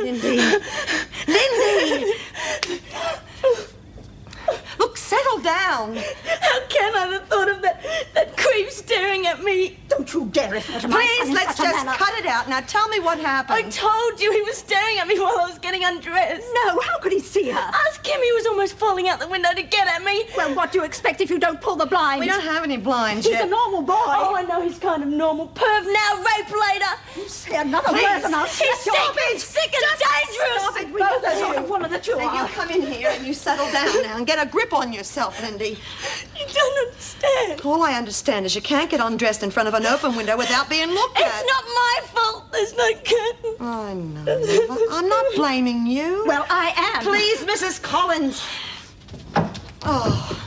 Lindy. Lindy! Look, settle down. How can I have thought of that creep staring at me? Don't you dare refer to my son in let's such a just manner. cut it out. Now tell me what happened. I told you he was staring at me while I was getting undressed. No, how could he see her? Ask him. He was almost falling out the window to get at me. Well, what do you expect if you don't pull the blinds? We don't have any blinds He's yet. a normal boy. Oh, I know he's kind of normal. Perv now, rape later. You say another word and I'll He's sick and dangerous. Stop it, both of you. One of the two Now, are. you come in here and you settle down now and get a grip on yourself, Lindy. You don't understand. All I understand is you can't get undressed in front of an open window without being looked at. It's not my fault. There's no curtain. I know. I'm not blaming you. Well, I am. Please, Mrs. Collins. Oh.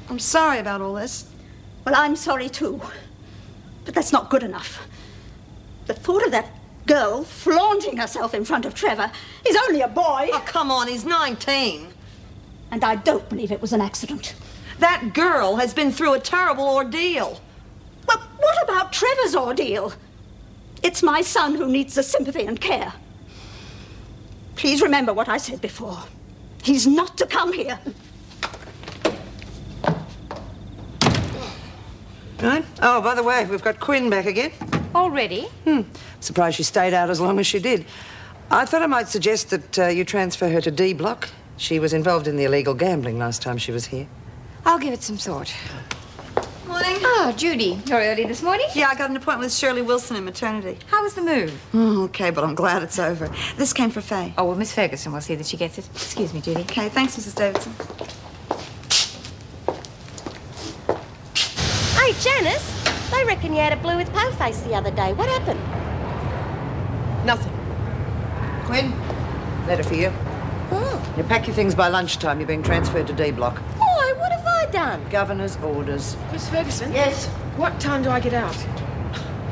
I'm sorry about all this. Well, I'm sorry, too. But that's not good enough. The thought of that girl flaunting herself in front of Trevor. He's only a boy. Oh, come on. He's 19. And I don't believe it was an accident. That girl has been through a terrible ordeal. Well, what about Trevor's ordeal? It's my son who needs the sympathy and care. Please remember what I said before. He's not to come here. Right. Oh, by the way, we've got Quinn back again. Already? Surprised she stayed out as long as she did. I thought I might suggest that you transfer her to D block. She was involved in the illegal gambling last time she was here. I'll give it some thought. Morning. Oh, Judy, you're early this morning? Yeah, I got an appointment with Shirley Wilson in maternity. How was the move? Oh, okay, but I'm glad it's over. This came for Faye. Oh, well, Miss Ferguson will see that she gets it. Excuse me, Judy. Okay, thanks, Mrs. Davidson. Hey, Janice, they reckon you had a blue with po face the other day. What happened? Nothing. Quinn, letter for you. Oh. You pack your things by lunchtime. You're being transferred to D block. Why? What have I done? Governor's orders. Miss Ferguson? Yes? What time do I get out?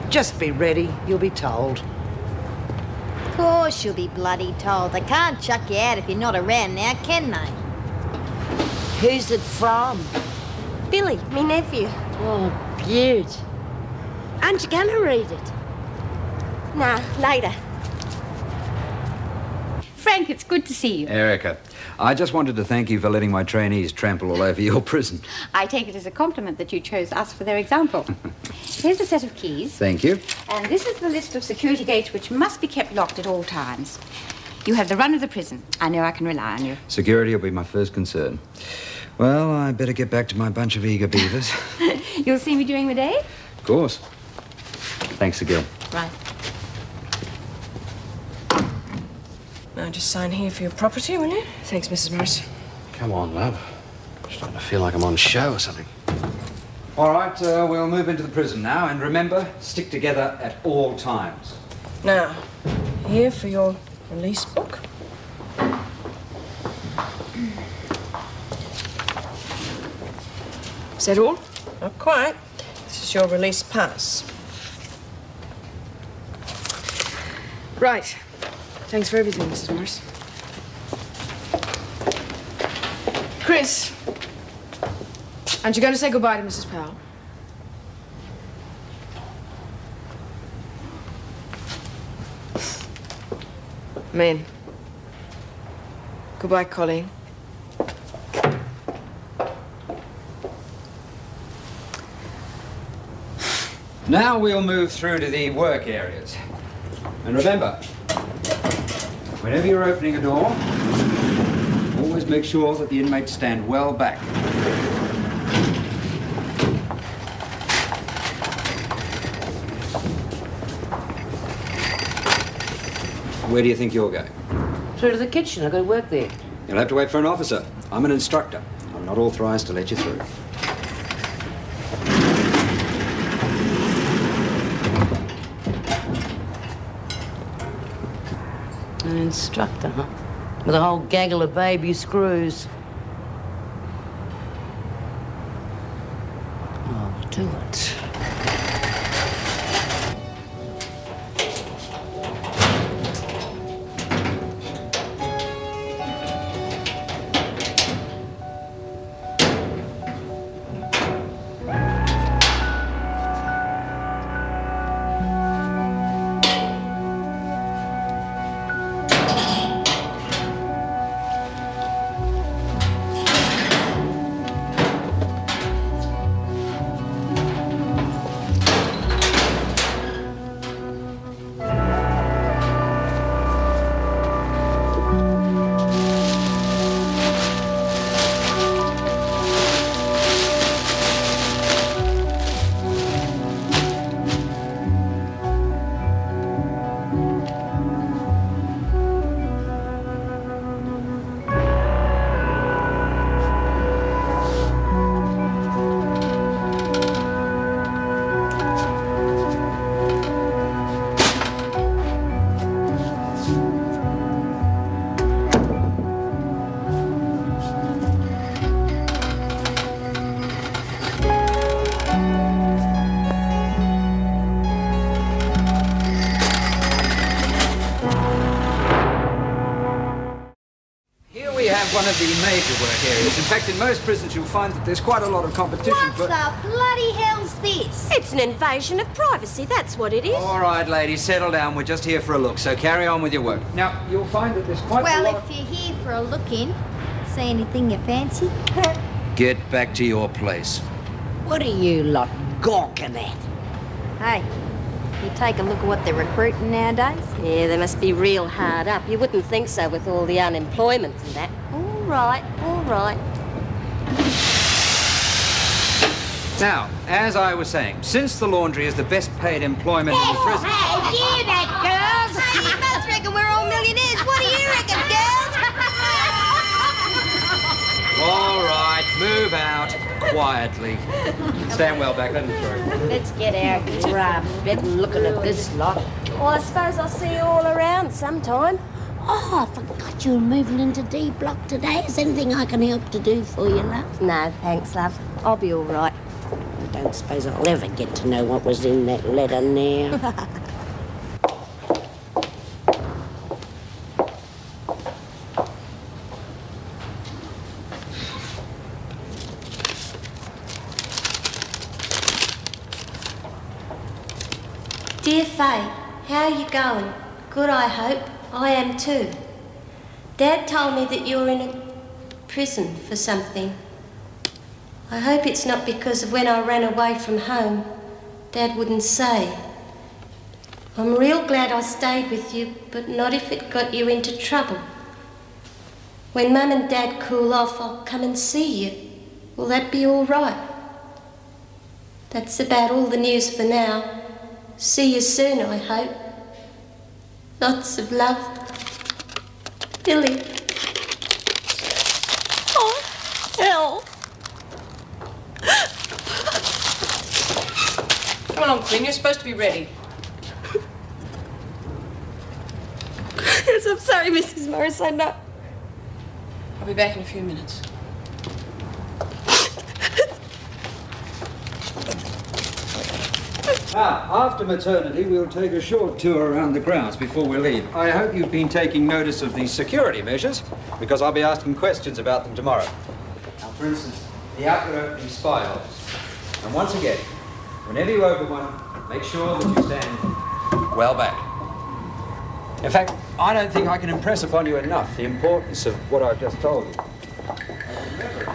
Just be ready. You'll be told. Of course you'll be bloody told. They can't chuck you out if you're not around now, can they? Who's it from? Billy, me nephew. Oh, beaut. Aren't you going to read it? Nah, later. Frank, it's good to see you. Erica, I just wanted to thank you for letting my trainees trample all over your prison. I take it as a compliment that you chose us for their example. Here's a set of keys. Thank you. And this is the list of security gates which must be kept locked at all times. You have the run of the prison. I know I can rely on you. Security will be my first concern. Well, I better get back to my bunch of eager beavers. You'll see me during the day? Of course. Thanks again. Right. Now just sign here for your property, will you? Thanks, Mrs. Morris. Come on, love. I'm starting to feel like I'm on a show or something. All right, we'll move into the prison now. And remember, stick together at all times. Now, here for your release book. Is that all? Not quite. This is your release pass. Right. Thanks for everything, Mrs. Morris. Chris, aren't you going to say goodbye to Mrs. Powell? Men. Goodbye, Colleen. Now we'll move through to the work areas. And remember, whenever you're opening a door, always make sure that the inmates stand well back. Where do you think you're going? Through to the kitchen. I've got to work there. You'll have to wait for an officer. I'm an instructor. I'm not authorized to let you through. An instructor, huh? With a whole gaggle of baby screws. I'll do it. have one of the major work areas. In fact, in most prisons you'll find that there's quite a lot of competition What the bloody hell's this? It's an invasion of privacy, that's what it is. All right, ladies, settle down. We're just here for a look, so carry on with your work. Now, you'll find that there's quite a lot Well, if you're here for a look-in, see anything you fancy? Get back to your place. What are you lot gawking at? Hey, you take a look at what they're recruiting nowadays? Yeah, they must be real hard up. You wouldn't think so with all the unemployment and that. All right, all right. Now, as I was saying, since the laundry is the best paid employment in the prison... Hey, hear that, girls? You both reckon we're all millionaires. What do you reckon, girls? All right, move out. Quietly. Stand well back, let them through. Let's get our grub. Better looking at this lot. Well, I suppose I'll see you all around sometime. Oh, I forgot you were moving into D block today. Is anything I can help to do for you, love? No, thanks, love. I'll be all right. I don't suppose I'll ever get to know what was in that letter now. Dear Faye, how are you going? Good, I hope. I am too. Dad told me that you're in a prison for something. I hope it's not because of when I ran away from home. Dad wouldn't say. I'm real glad I stayed with you, but not if it got you into trouble. When Mum and Dad cool off, I'll come and see you. Will that be all right? That's about all the news for now. See you soon, I hope. Lots of love. Billy. Oh, hell. Come along, Quinn. You're supposed to be ready. Yes, I'm sorry, Mrs. Morris, I know. I'll be back in a few minutes. After maternity, we'll take a short tour around the grounds before we leave. I hope you've been taking notice of the security measures, because I'll be asking questions about them tomorrow. Now, for instance, the outward opening spy holes. And once again, whenever you open one, make sure that you stand well back. In fact, I don't think I can impress upon you enough the importance of what I've just told you. Remember,